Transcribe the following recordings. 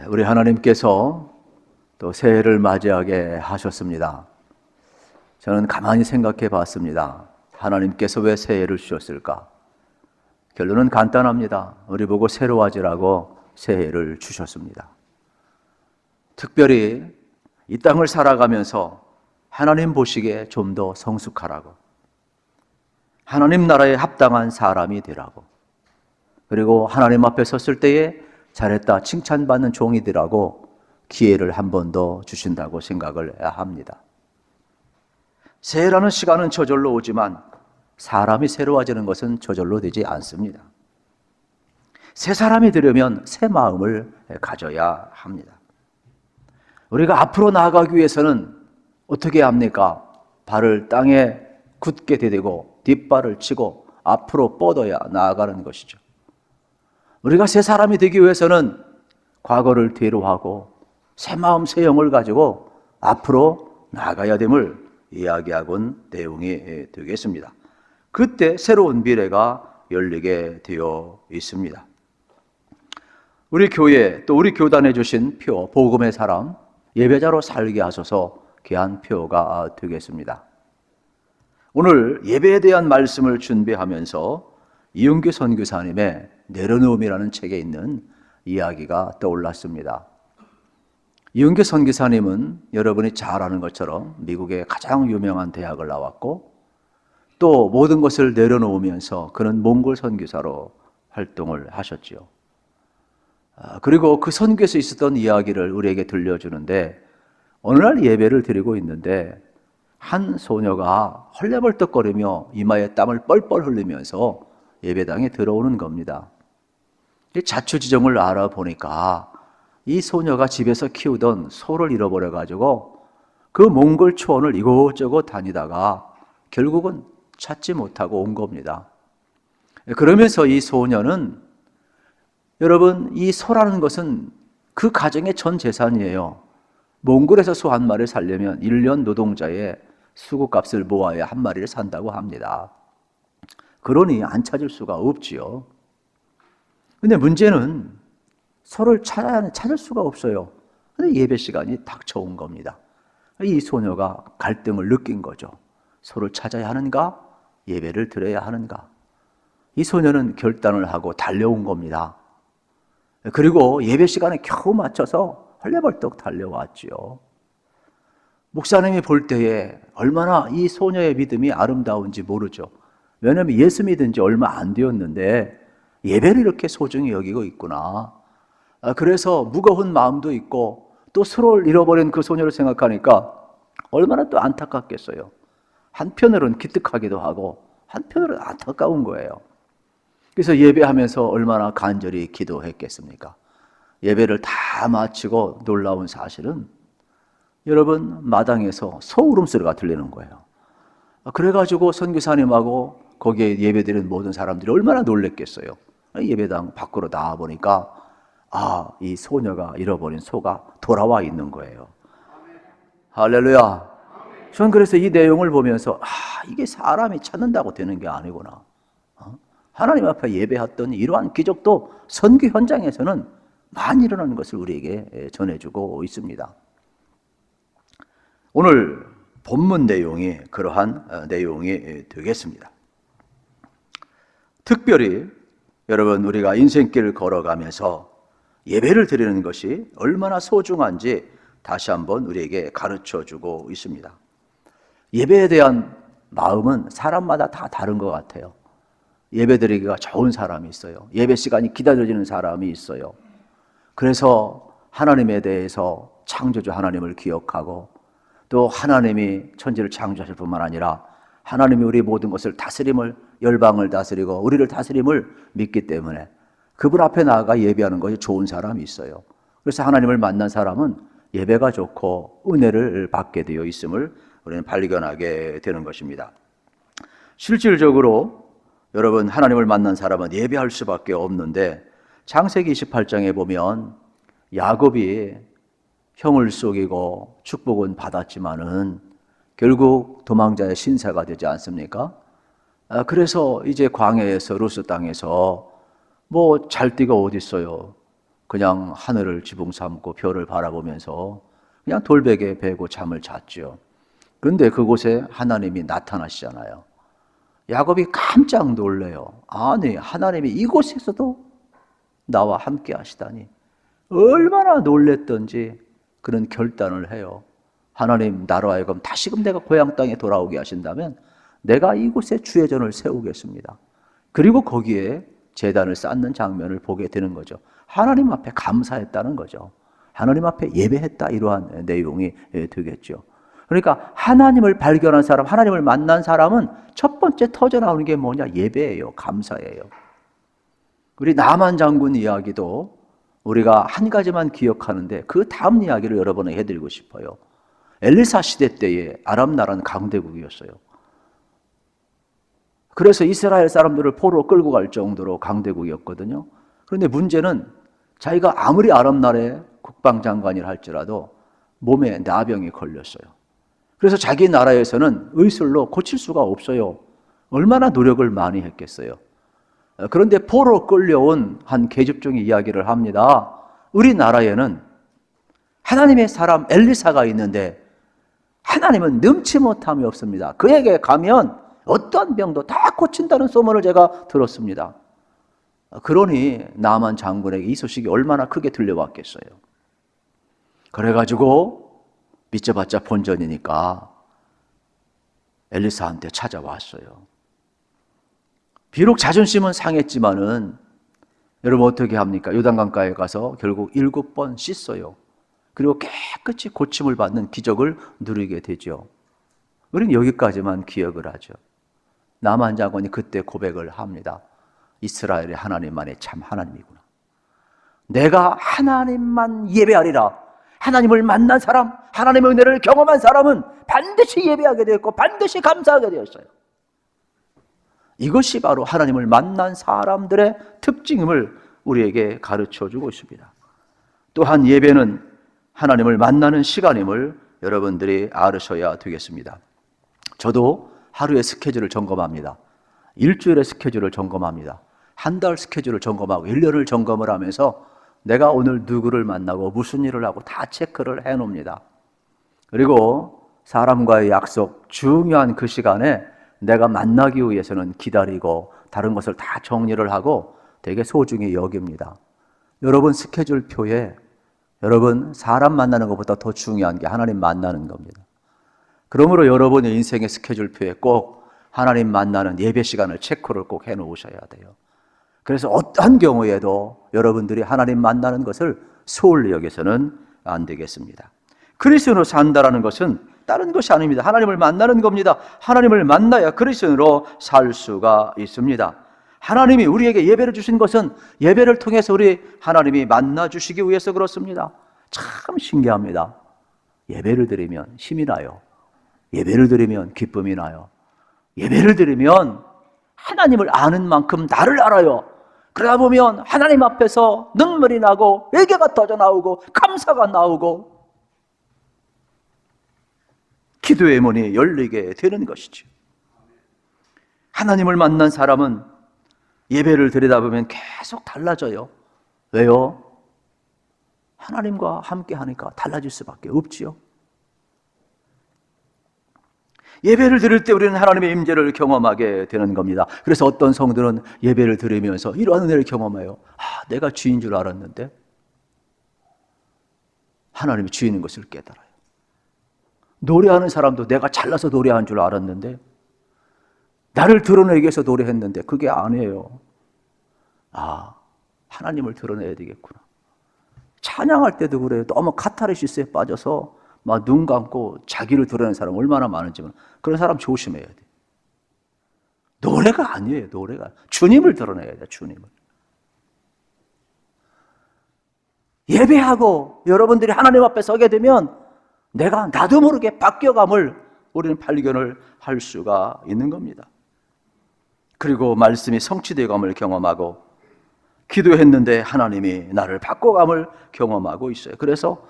우리 하나님께서 또 새해를 맞이하게 하셨습니다. 저는 가만히 생각해 봤습니다. 하나님께서 왜 새해를 주셨을까? 결론은 간단합니다. 우리 보고 새로워지라고 새해를 주셨습니다. 특별히 이 땅을 살아가면서 하나님 보시기에 좀 더 성숙하라고, 하나님 나라에 합당한 사람이 되라고, 그리고 하나님 앞에 섰을 때에 잘했다 칭찬받는 종이 되라고 기회를 한 번 더 주신다고 생각을 합니다. 새해라는 시간은 저절로 오지만 사람이 새로워지는 것은 저절로 되지 않습니다. 새 사람이 되려면 새 마음을 가져야 합니다. 우리가 앞으로 나아가기 위해서는 어떻게 합니까? 발을 땅에 굳게 디디고 뒷발을 치고 앞으로 뻗어야 나아가는 것이죠. 우리가 새 사람이 되기 위해서는 과거를 뒤로 하고 새 마음 새 영을 가지고 앞으로 나아가야 됨을 이야기하곤 내용이 되겠습니다. 그때 새로운 미래가 열리게 되어 있습니다. 우리 교회 또 우리 교단에 주신 표, 복음의 사람, 예배자로 살게 하셔서 귀한 표가 되겠습니다. 오늘 예배에 대한 말씀을 준비하면서 이은규 선교사님의 내려놓음이라는 책에 있는 이야기가 떠올랐습니다. 이은규 선교사님은 여러분이 잘 아는 것처럼 미국의 가장 유명한 대학을 나왔고 또 모든 것을 내려놓으면서 그는 몽골 선교사로 활동을 하셨지요. 그리고 그 선교에서 있었던 이야기를 우리에게 들려주는데, 어느 날 예배를 드리고 있는데 한 소녀가 헐레벌떡거리며 이마에 땀을 뻘뻘 흘리면서 예배당에 들어오는 겁니다. 자초지종을 알아보니까 이 소녀가 집에서 키우던 소를 잃어버려가지고 그 몽골 초원을 이곳저곳 다니다가 결국은 찾지 못하고 온 겁니다. 그러면서 이 소녀는, 여러분, 이 소라는 것은 그 가정의 전 재산이에요. 몽골에서 소 한 마리를 살려면 1년 노동자의 수고값을 모아야 한 마리를 산다고 합니다. 그러니 안 찾을 수가 없지요. 근데 문제는 소를 찾을 수가 없어요. 근데 예배 시간이 닥쳐온 겁니다. 이 소녀가 갈등을 느낀 거죠. 소를 찾아야 하는가? 예배를 드려야 하는가? 이 소녀는 결단을 하고 달려온 겁니다. 그리고 예배 시간에 겨우 맞춰서 헐레벌떡 달려왔지요. 목사님이 볼 때에 얼마나 이 소녀의 믿음이 아름다운지 모르죠. 왜냐하면 예수 믿은 지 얼마 안 되었는데 예배를 이렇게 소중히 여기고 있구나. 그래서 무거운 마음도 있고 또 소를 잃어버린 그 소녀를 생각하니까 얼마나 또 안타깝겠어요. 한편으로는 기특하기도 하고 한편으로는 안타까운 거예요. 그래서 예배하면서 얼마나 간절히 기도했겠습니까? 예배를 다 마치고 놀라운 사실은, 여러분, 마당에서 소 울음소리가 들리는 거예요. 그래가지고 선교사님하고 거기에 예배드리는 모든 사람들이 얼마나 놀랬겠어요. 예배당 밖으로 나와보니까 이 소녀가 잃어버린 소가 돌아와 있는 거예요. 할렐루야. 전 그래서 이 내용을 보면서 이게 사람이 찾는다고 되는 게 아니구나. 하나님 앞에 예배했던 이러한 기적도 선교 현장에서는 많이 일어나는 것을 우리에게 전해주고 있습니다. 오늘 본문 내용이 그러한 내용이 되겠습니다. 특별히 여러분, 우리가 인생길을 걸어가면서 예배를 드리는 것이 얼마나 소중한지 다시 한번 우리에게 가르쳐주고 있습니다. 예배에 대한 마음은 사람마다 다 다른 것 같아요. 예배 드리기가 좋은 사람이 있어요. 예배 시간이 기다려지는 사람이 있어요. 그래서 하나님에 대해서 창조주 하나님을 기억하고 또 하나님이 천지를 창조하실 뿐만 아니라 하나님이 우리 모든 것을 다스림을, 열방을 다스리고 우리를 다스림을 믿기 때문에 그분 앞에 나아가 예배하는 것이 좋은 사람이 있어요. 그래서 하나님을 만난 사람은 예배가 좋고 은혜를 받게 되어 있음을 우리는 발견하게 되는 것입니다. 실질적으로 여러분, 하나님을 만난 사람은 예배할 수밖에 없는데 창세기 28장에 보면 야곱이 형을 속이고 축복은 받았지만은 결국 도망자의 신세가 되지 않습니까? 그래서 이제 광야에서 루스 땅에서 잘 데가 어디 있어요? 그냥 하늘을 지붕 삼고 별을 바라보면서 그냥 돌베개 베고 잠을 잤죠. 그런데 그곳에 하나님이 나타나시잖아요. 야곱이 깜짝 놀래요. 아니, 하나님이 이곳에서도 나와 함께 하시다니. 얼마나 놀랬던지 그런 결단을 해요. 하나님, 나로 하여금 다시금 내가 고향 땅에 돌아오게 하신다면 내가 이곳에 주의 전을 세우겠습니다. 그리고 거기에 제단을 쌓는 장면을 보게 되는 거죠. 하나님 앞에 감사했다는 거죠. 하나님 앞에 예배했다, 이러한 내용이 되겠죠. 그러니까 하나님을 발견한 사람, 하나님을 만난 사람은 첫 번째 터져나오는 게 뭐냐? 예배예요. 감사예요. 우리 나만 장군 이야기도 우리가 한 가지만 기억하는데 그 다음 이야기를 여러분에게 해드리고 싶어요. 엘리사 시대 때에 아람 나라는 강대국이었어요. 그래서 이스라엘 사람들을 포로 끌고 갈 정도로 강대국이었거든요. 그런데 문제는 자기가 아무리 아람 나라의 국방장관이라 할지라도 몸에 나병이 걸렸어요. 그래서 자기 나라에서는 의술로 고칠 수가 없어요. 얼마나 노력을 많이 했겠어요. 그런데 포로 끌려온 한 계집종이 이야기를 합니다. 우리나라에는 하나님의 사람 엘리사가 있는데 하나님은 능치 못함이 없습니다. 그에게 가면 어떠한 병도 다 고친다는 소문을 제가 들었습니다. 그러니 나만 장군에게 이 소식이 얼마나 크게 들려왔겠어요. 그래가지고 믿져봤자 본전이니까 엘리사한테 찾아왔어요. 비록 자존심은 상했지만은 여러분 어떻게 합니까? 요단강가에 가서 결국 7번 씻어요. 그리고 깨끗이 고침을 받는 기적을 누리게 되죠. 우리는 여기까지만 기억을 하죠. 나만 장군이 그때 고백을 합니다. 이스라엘의 하나님만이 참 하나님이구나. 내가 하나님만 예배하리라. 하나님을 만난 사람, 하나님의 은혜를 경험한 사람은 반드시 예배하게 되었고 반드시 감사하게 되었어요. 이것이 바로 하나님을 만난 사람들의 특징임을 우리에게 가르쳐주고 있습니다. 또한 예배는 하나님을 만나는 시간임을 여러분들이 알으셔야 되겠습니다. 저도 하루의 스케줄을 점검합니다. 일주일의 스케줄을 점검합니다. 한 달 스케줄을 점검하고 1년을 점검을 하면서 내가 오늘 누구를 만나고 무슨 일을 하고 다 체크를 해놓습니다. 그리고 사람과의 약속, 중요한 그 시간에 내가 만나기 위해서는 기다리고 다른 것을 다 정리를 하고 되게 소중히 여깁니다. 여러분 스케줄표에 여러분 사람 만나는 것보다 더 중요한 게 하나님 만나는 겁니다. 그러므로 여러분의 인생의 스케줄표에 꼭 하나님 만나는 예배 시간을 체크를 꼭 해놓으셔야 돼요. 그래서 어떠한 경우에도 여러분들이 하나님 만나는 것을 소홀히 여겨서는 안 되겠습니다. 그리스도인으로 산다라는 것은 다른 것이 아닙니다. 하나님을 만나는 겁니다. 하나님을 만나야 그리스도인으로 살 수가 있습니다. 하나님이 우리에게 예배를 주신 것은 예배를 통해서 우리 하나님이 만나 주시기 위해서 그렇습니다. 참 신기합니다. 예배를 드리면 힘이 나요. 예배를 드리면 기쁨이 나요. 예배를 드리면 하나님을 아는 만큼 나를 알아요. 그러다 보면 하나님 앞에서 눈물이 나고 회개가 터져 나오고 감사가 나오고 기도의 문이 열리게 되는 것이죠. 하나님을 만난 사람은 예배를 드리다 보면 계속 달라져요. 왜요? 하나님과 함께 하니까 달라질 수밖에 없지요. 예배를 드릴 때 우리는 하나님의 임재를 경험하게 되는 겁니다. 그래서 어떤 성들은 예배를 드리면서 이러한 은혜를 경험해요. 내가 주인 줄 알았는데 하나님이 주인인 것을 깨달아요. 노래하는 사람도 내가 잘나서 노래하는 줄 알았는데 나를 드러내기 위해서 노래했는데 그게 아니에요. 하나님을 드러내야 되겠구나. 찬양할 때도 그래요. 너무 카타르시스에 빠져서 막 눈 감고 자기를 드러내는 사람 얼마나 많은지만 그런 사람 조심해야 돼. 노래가 아니에요. 노래가 주님을 드러내야 돼. 주님을. 예배하고 여러분들이 하나님 앞에 서게 되면 내가 나도 모르게 바뀌어감을 우리는 발견을 할 수가 있는 겁니다. 그리고 말씀이 성취되감을 경험하고 기도했는데 하나님이 나를 바꿔감을 경험하고 있어요. 그래서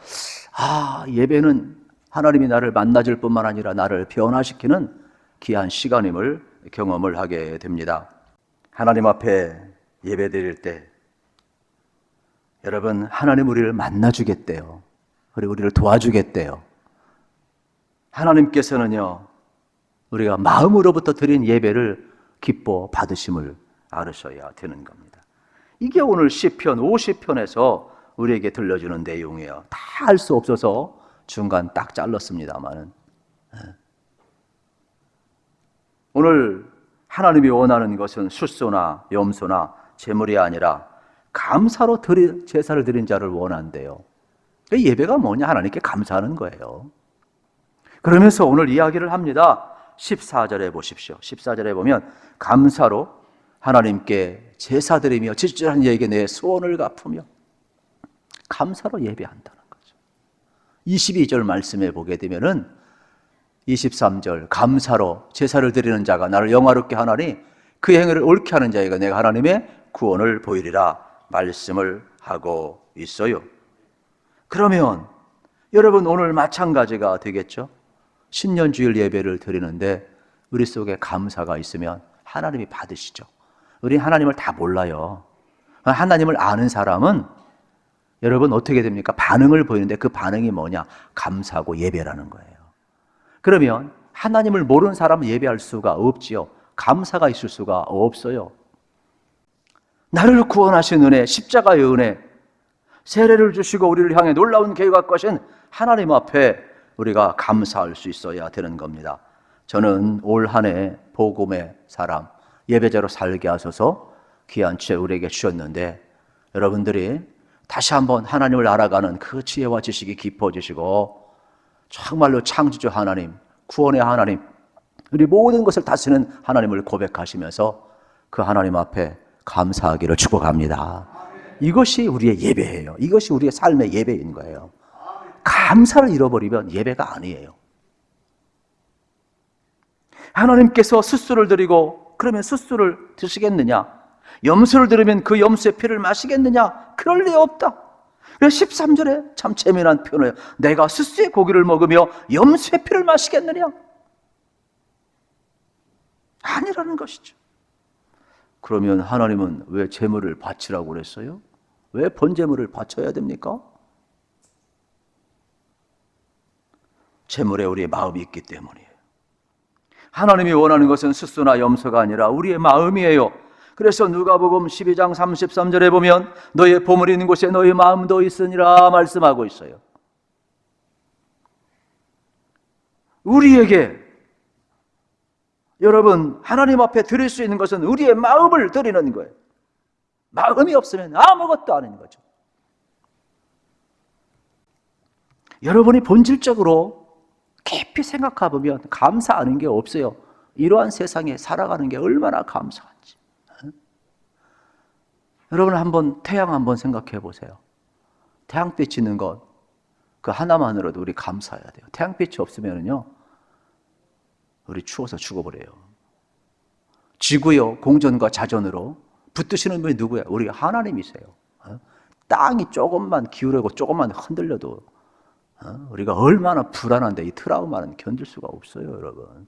예배는 하나님이 나를 만나줄 뿐만 아니라 나를 변화시키는 귀한 시간임을 경험을 하게 됩니다. 하나님 앞에 예배 드릴 때 여러분, 하나님 우리를 만나주겠대요. 그리고 우리를 도와주겠대요. 하나님께서는요, 우리가 마음으로부터 드린 예배를 기뻐 받으심을 알으셔야 되는 겁니다. 이게 오늘 시편 50편에서 우리에게 들려주는 내용이에요. 다 할 수 없어서 중간 딱 잘랐습니다만은, 오늘 하나님이 원하는 것은 숫소나 염소나 제물이 아니라 감사로 제사를 드린 자를 원한대요. 예배가 뭐냐? 하나님께 감사하는 거예요. 그러면서 오늘 이야기를 합니다. 14절에 보십시오. 14절에 보면 감사로 하나님께 제사드리며 지출한 이에게 내 소원을 갚으며 감사로 예배한다는 거죠. 22절 말씀에 보게 되면은 23절 감사로 제사를 드리는 자가 나를 영화롭게 하나니 그 행위를 옳게 하는 자에게 내가 하나님의 구원을 보이리라 말씀을 하고 있어요. 그러면 여러분 오늘 마찬가지가 되겠죠? 신년주일 예배를 드리는데 우리 속에 감사가 있으면 하나님이 받으시죠. 우리 하나님을 다 몰라요. 하나님을 아는 사람은 여러분 어떻게 됩니까? 반응을 보이는데 그 반응이 뭐냐? 감사하고 예배라는 거예요. 그러면 하나님을 모르는 사람은 예배할 수가 없지요. 감사가 있을 수가 없어요. 나를 구원하신 은혜, 십자가의 은혜, 세례를 주시고 우리를 향해 놀라운 계획을 거신 하나님 앞에 우리가 감사할 수 있어야 되는 겁니다. 저는 올 한 해 복음의 사람, 예배자로 살게 하셔서 귀한 지혜 우리에게 주셨는데 여러분들이 다시 한번 하나님을 알아가는 그 지혜와 지식이 깊어지시고 정말로 창조주 하나님, 구원의 하나님, 우리 모든 것을 다스리는 하나님을 고백하시면서 그 하나님 앞에 감사하기를 축복합니다. 이것이 우리의 예배예요. 이것이 우리의 삶의 예배인 거예요. 감사를 잃어버리면 예배가 아니에요. 하나님께서 숫소를 드리고 그러면 숫소를 드시겠느냐? 염소를 드리면 그 염소의 피를 마시겠느냐? 그럴 리 없다. 그래서 13절에 참 재미난 표현이에요. 내가 숫소의 고기를 먹으며 염소의 피를 마시겠느냐? 아니라는 것이죠. 그러면 하나님은 왜 제물을 바치라고 그랬어요? 왜 번제물을 바쳐야 됩니까? 제물에 우리의 마음이 있기 때문이에요. 하나님이 원하는 것은 숫소나 염소가 아니라 우리의 마음이에요. 그래서 누가복음 12장 33절에 보면 너의 보물이 있는 곳에 너의 마음도 있으니라 말씀하고 있어요. 우리에게 여러분 하나님 앞에 드릴 수 있는 것은 우리의 마음을 드리는 거예요. 마음이 없으면 아무것도 아닌 거죠. 여러분이 본질적으로 깊이 생각해 보면 감사하는 게 없어요. 이러한 세상에 살아가는 게 얼마나 감사한지. 여러분 한번 태양 한번 생각해 보세요. 태양빛 있는 것, 그 하나만으로도 우리 감사해야 돼요. 태양빛이 없으면요, 우리 추워서 죽어버려요. 지구요 공전과 자전으로 붙드시는 분이 누구예요? 우리 하나님이세요. 땅이 조금만 기울고 조금만 흔들려도 우리가 얼마나 불안한데 이 트라우마는 견딜 수가 없어요, 여러분.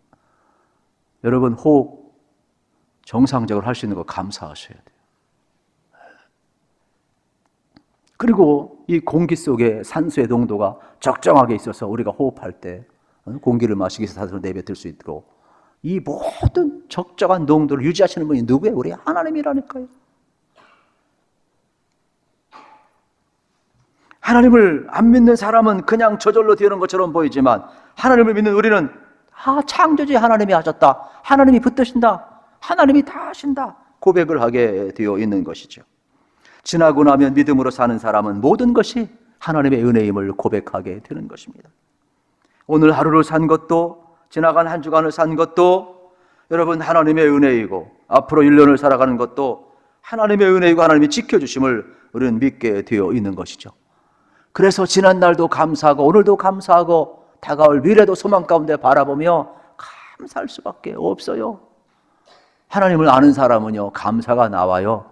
여러분 호흡 정상적으로 할 수 있는 거 감사하셔야 돼요. 그리고 이 공기 속에 산소의 농도가 적정하게 있어서 우리가 호흡할 때 공기를 마시기 위해서 산소를 내뱉을 수 있도록 이 모든 적정한 농도를 유지하시는 분이 누구예요? 우리 하나님이라니까요. 하나님을 안 믿는 사람은 그냥 저절로 되는 것처럼 보이지만 하나님을 믿는 우리는 창조주 하나님이 하셨다, 하나님이 붙드신다, 하나님이 다 하신다 고백을 하게 되어 있는 것이죠. 지나고 나면 믿음으로 사는 사람은 모든 것이 하나님의 은혜임을 고백하게 되는 것입니다. 오늘 하루를 산 것도 지나간 한 주간을 산 것도 여러분 하나님의 은혜이고 앞으로 1년을 살아가는 것도 하나님의 은혜이고 하나님이 지켜주심을 우리는 믿게 되어 있는 것이죠. 그래서 지난 날도 감사하고 오늘도 감사하고 다가올 미래도 소망 가운데 바라보며 감사할 수밖에 없어요. 하나님을 아는 사람은요 감사가 나와요.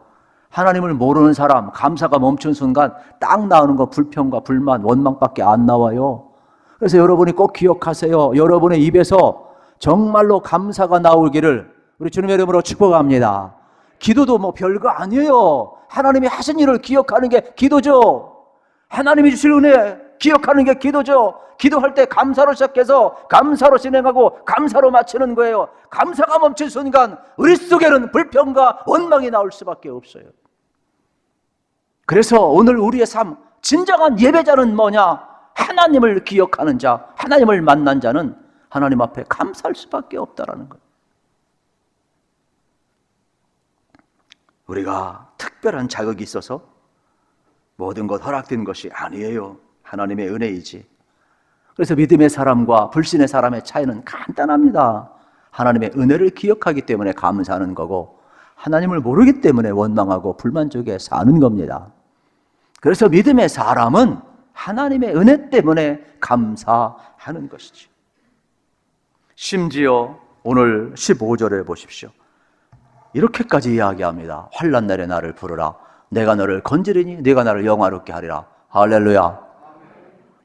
하나님을 모르는 사람 감사가 멈춘 순간 딱 나오는 거 불평과 불만 원망밖에 안 나와요. 그래서 여러분이 꼭 기억하세요. 여러분의 입에서 정말로 감사가 나오기를 우리 주님의 이름으로 축복합니다. 기도도 뭐 별거 아니에요. 하나님이 하신 일을 기억하는 게 기도죠. 하나님이 주실 은혜 기억하는 게 기도죠. 기도할 때 감사로 시작해서 감사로 진행하고 감사로 마치는 거예요. 감사가 멈춘 순간 우리 속에는 불평과 원망이 나올 수밖에 없어요. 그래서 오늘 우리의 삶, 진정한 예배자는 뭐냐? 하나님을 기억하는 자, 하나님을 만난 자는 하나님 앞에 감사할 수밖에 없다라는 거예요. 우리가 특별한 자격이 있어서 모든 것 허락된 것이 아니에요. 하나님의 은혜이지. 그래서 믿음의 사람과 불신의 사람의 차이는 간단합니다. 하나님의 은혜를 기억하기 때문에 감사하는 거고, 하나님을 모르기 때문에 원망하고 불만족에 사는 겁니다. 그래서 믿음의 사람은 하나님의 은혜 때문에 감사하는 것이지. 심지어 오늘 15절에 보십시오. 이렇게까지 이야기합니다. 환난 날에 나를 부르라. 내가 너를 건지리니 네가 나를 영화롭게 하리라. 할렐루야.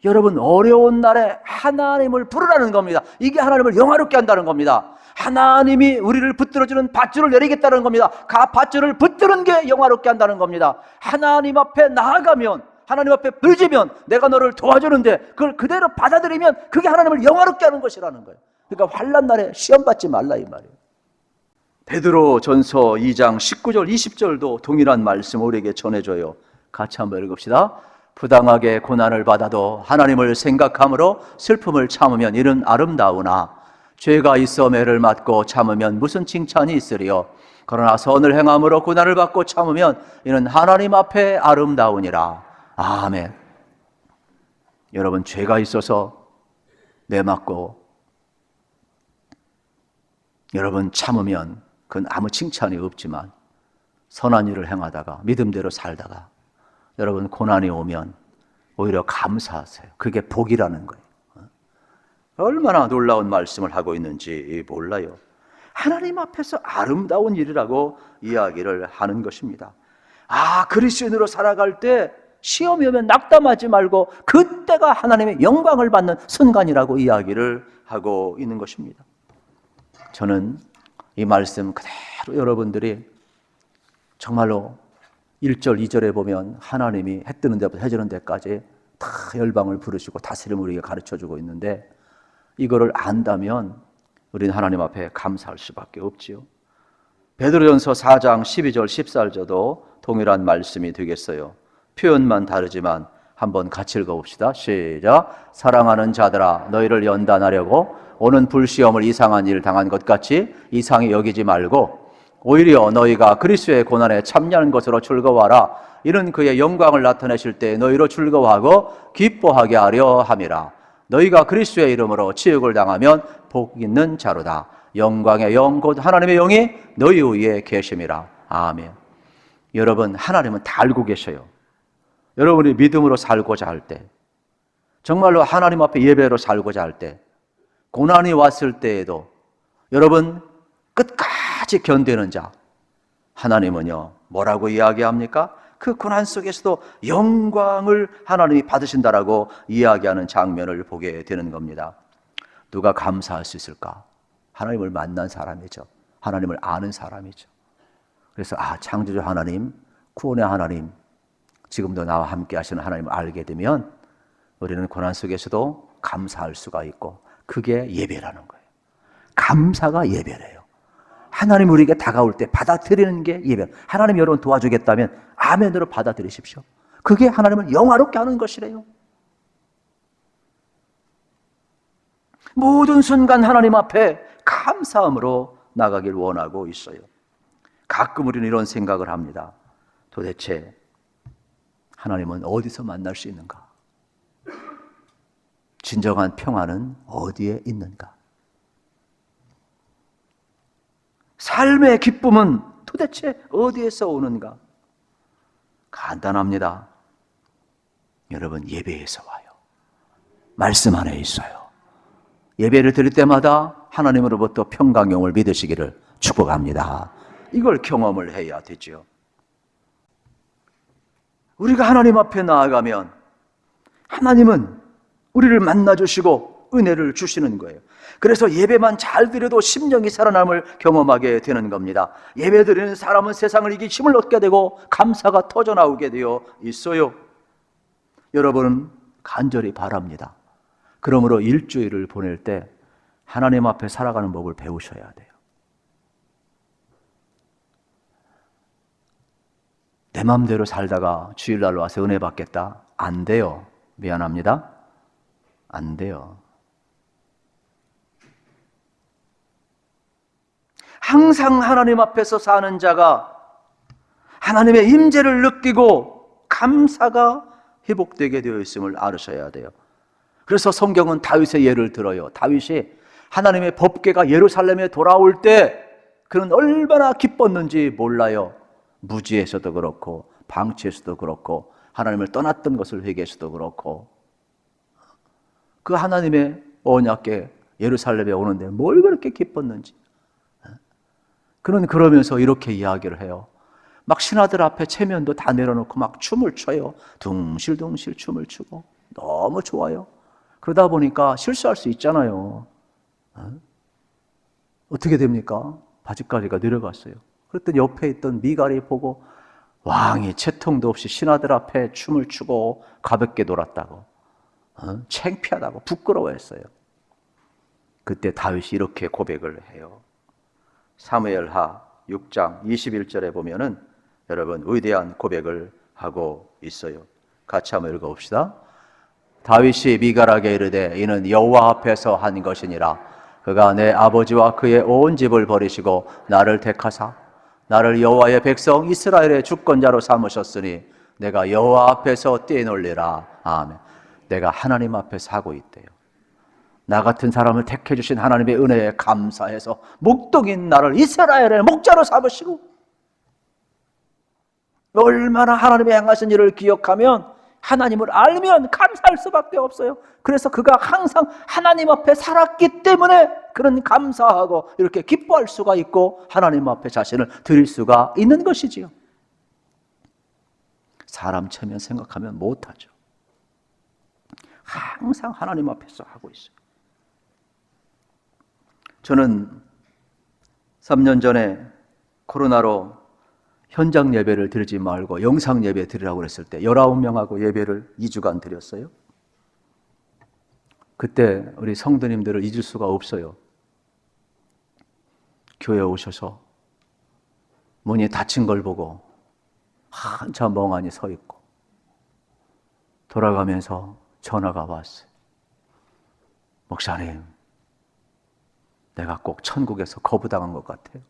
여러분, 어려운 날에 하나님을 부르라는 겁니다. 이게 하나님을 영화롭게 한다는 겁니다. 하나님이 우리를 붙들어주는 밧줄을 내리겠다는 겁니다. 그 밧줄을 붙드는 게 영화롭게 한다는 겁니다. 하나님 앞에 나아가면, 하나님 앞에 부르짖으면 내가 너를 도와주는데 그걸 그대로 받아들이면 그게 하나님을 영화롭게 하는 것이라는 거예요. 그러니까 환난 날에 시험 받지 말라 이 말이에요. 베드로전서 2장 19절 20절도 동일한 말씀 우리에게 전해줘요. 같이 한번 읽읍시다. 부당하게 고난을 받아도 하나님을 생각함으로 슬픔을 참으면 이는 아름다우나 죄가 있어 매를 맞고 참으면 무슨 칭찬이 있으리요. 그러나 선을 행함으로 고난을 받고 참으면 이는 하나님 앞에 아름다우니라. 아멘. 여러분, 죄가 있어서 매 맞고 여러분 참으면 그건 아무 칭찬이 없지만, 선한 일을 행하다가 믿음대로 살다가 여러분 고난이 오면 오히려 감사하세요. 그게 복이라는 거예요. 얼마나 놀라운 말씀을 하고 있는지 몰라요. 하나님 앞에서 아름다운 일이라고 이야기를 하는 것입니다. 그리스도인으로 살아갈 때 시험이 오면 낙담하지 말고 그때가 하나님의 영광을 받는 순간이라고 이야기를 하고 있는 것입니다. 저는 이 말씀 그대로 여러분들이 정말로 1절, 2절에 보면 하나님이 해 뜨는 데부터 해 지는 데까지 다 열방을 부르시고 다스림을 우리에게 가르쳐주고 있는데, 이거를 안다면 우리는 하나님 앞에 감사할 수밖에 없지요. 베드로전서 4장 12절, 14절도 동일한 말씀이 되겠어요. 표현만 다르지만 한번 같이 읽어봅시다. 시작. 사랑하는 자들아, 너희를 연단하려고 오는 불시험을 이상한 일을 당한 것 같이 이상히 여기지 말고 오히려 너희가 그리스도의 고난에 참여하는 것으로 즐거워하라. 이는 그의 영광을 나타내실 때 너희로 즐거워하고 기뻐하게 하려 함이라. 너희가 그리스도의 이름으로 치욕을 당하면 복 있는 자로다. 영광의 영 곧 하나님의 영이 너희 위에 계심이라. 아멘. 여러분, 하나님은 다 알고 계셔요. 여러분이 믿음으로 살고자 할 때, 정말로 하나님 앞에 예배로 살고자 할 때, 고난이 왔을 때에도 여러분 끝까지 견디는 자, 하나님은요 뭐라고 이야기합니까? 그 고난 속에서도 영광을 하나님이 받으신다라고 이야기하는 장면을 보게 되는 겁니다. 누가 감사할 수 있을까? 하나님을 만난 사람이죠. 하나님을 아는 사람이죠. 그래서 창조주 하나님, 구원의 하나님, 지금도 나와 함께 하시는 하나님을 알게 되면 우리는 고난 속에서도 감사할 수가 있고, 그게 예배라는 거예요. 감사가 예배래요. 하나님 우리에게 다가올 때 받아들이는 게 예배. 하나님 여러분 도와주겠다면 아멘으로 받아들이십시오. 그게 하나님을 영화롭게 하는 것이래요. 모든 순간 하나님 앞에 감사함으로 나가길 원하고 있어요. 가끔 우리는 이런 생각을 합니다. 도대체 하나님은 어디서 만날 수 있는가? 진정한 평안은 어디에 있는가? 삶의 기쁨은 도대체 어디에서 오는가? 간단합니다. 여러분, 예배에서 와요. 말씀 안에 있어요. 예배를 드릴 때마다 하나님으로부터 평강용을 믿으시기를 축복합니다. 이걸 경험을 해야 되죠. 우리가 하나님 앞에 나아가면 하나님은 우리를 만나주시고 은혜를 주시는 거예요. 그래서 예배만 잘 드려도 심령이 살아남을 경험하게 되는 겁니다. 예배 드리는 사람은 세상을 이기 힘을 얻게 되고 감사가 터져나오게 되어 있어요. 여러분, 간절히 바랍니다. 그러므로 일주일을 보낼 때 하나님 앞에 살아가는 법을 배우셔야 돼요. 내 맘대로 살다가 주일날 와서 은혜 받겠다? 안 돼요. 미안합니다. 안 돼요. 항상 하나님 앞에서 사는 자가 하나님의 임재를 느끼고 감사가 회복되게 되어 있음을 알으셔야 돼요. 그래서 성경은 다윗의 예를 들어요. 다윗이 하나님의 법궤가 예루살렘에 돌아올 때 그는 얼마나 기뻤는지 몰라요. 무지에서도 그렇고 방치에서도 그렇고 하나님을 떠났던 것을 회개해서도 그렇고 그 하나님의 언약궤 예루살렘에 오는데 뭘 그렇게 기뻤는지. 그는 그러면서 이렇게 이야기를 해요. 막 신하들 앞에 체면도 다 내려놓고 막 춤을 춰요. 둥실둥실 춤을 추고 너무 좋아요. 그러다 보니까 실수할 수 있잖아요. 어떻게 됩니까? 바지가리가 내려갔어요. 그랬더니 옆에 있던 미갈이 보고 왕이 채통도 없이 신하들 앞에 춤을 추고 가볍게 놀았다고, 창피하다고 부끄러워했어요. 그때 다윗이 이렇게 고백을 해요. 사무엘하 6장 21절에 보면은 여러분 위대한 고백을 하고 있어요. 같이 한번 읽어봅시다. 다윗이 미갈에게 이르되 이는 여호와 앞에서 한 것이니라. 그가 내 아버지와 그의 온 집을 버리시고 나를 택하사 나를 여호와의 백성 이스라엘의 주권자로 삼으셨으니 내가 여호와 앞에서 뛰놀리라. 아멘. 내가 하나님 앞에서 하고 있대요. 나 같은 사람을 택해 주신 하나님의 은혜에 감사해서 목동인 나를 이스라엘의 목자로 삼으시고 얼마나 하나님의 행하신 일을 기억하면 하나님을 알면 감사할 수밖에 없어요. 그래서 그가 항상 하나님 앞에 살았기 때문에 그런 감사하고 이렇게 기뻐할 수가 있고 하나님 앞에 자신을 드릴 수가 있는 것이지요. 사람 체면 생각하면 못하죠. 항상 하나님 앞에서 하고 있어요. 저는 3년 전에 코로나로 현장 예배를 드리지 말고 영상 예배 드리라고 그랬을 때 19명하고 예배를 2주간 드렸어요. 그때 우리 성도님들을 잊을 수가 없어요. 교회에 오셔서 문이 닫힌 걸 보고 한참 멍하니 서 있고 돌아가면서 전화가 왔어요. 목사님, 내가 꼭 천국에서 거부당한 것 같아요.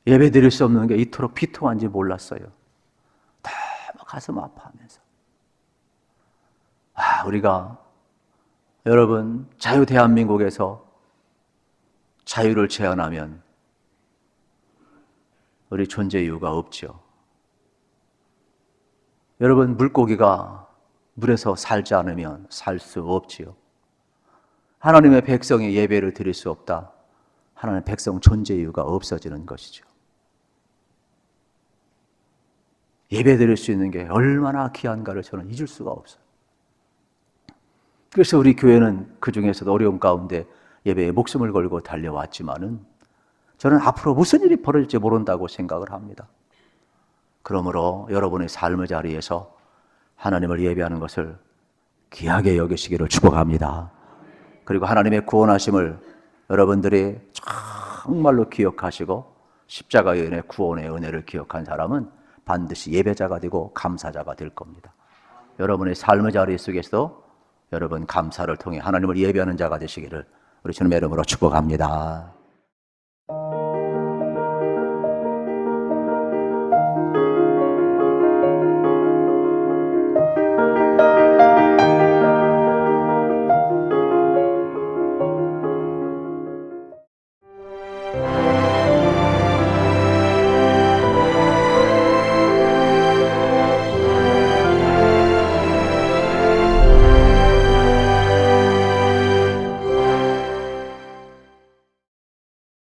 예배 드릴 수 없는 게 이토록 비통한지 몰랐어요. 너무 가슴 아파하면서. 우리가 여러분 자유 대한민국에서 자유를 제한하면 우리 존재 이유가 없죠. 여러분 물고기가 물에서 살지 않으면 살 수 없지요. 하나님의 백성이 예배를 드릴 수 없다. 하나님의 백성 존재 이유가 없어지는 것이죠. 예배 드릴 수 있는 게 얼마나 귀한가를 저는 잊을 수가 없어요. 그래서 우리 교회는 그 중에서도 어려운 가운데 예배에 목숨을 걸고 달려왔지만은 저는 앞으로 무슨 일이 벌어질지 모른다고 생각을 합니다. 그러므로 여러분의 삶의 자리에서 하나님을 예배하는 것을 귀하게 여기시기를 축복합니다. 그리고 하나님의 구원하심을 여러분들이 정말로 기억하시고 십자가의 은혜, 구원의 은혜를 기억한 사람은 반드시 예배자가 되고 감사자가 될 겁니다. 여러분의 삶의 자리 속에서도 여러분 감사를 통해 하나님을 예배하는 자가 되시기를 우리 주님의 이름으로 축복합니다.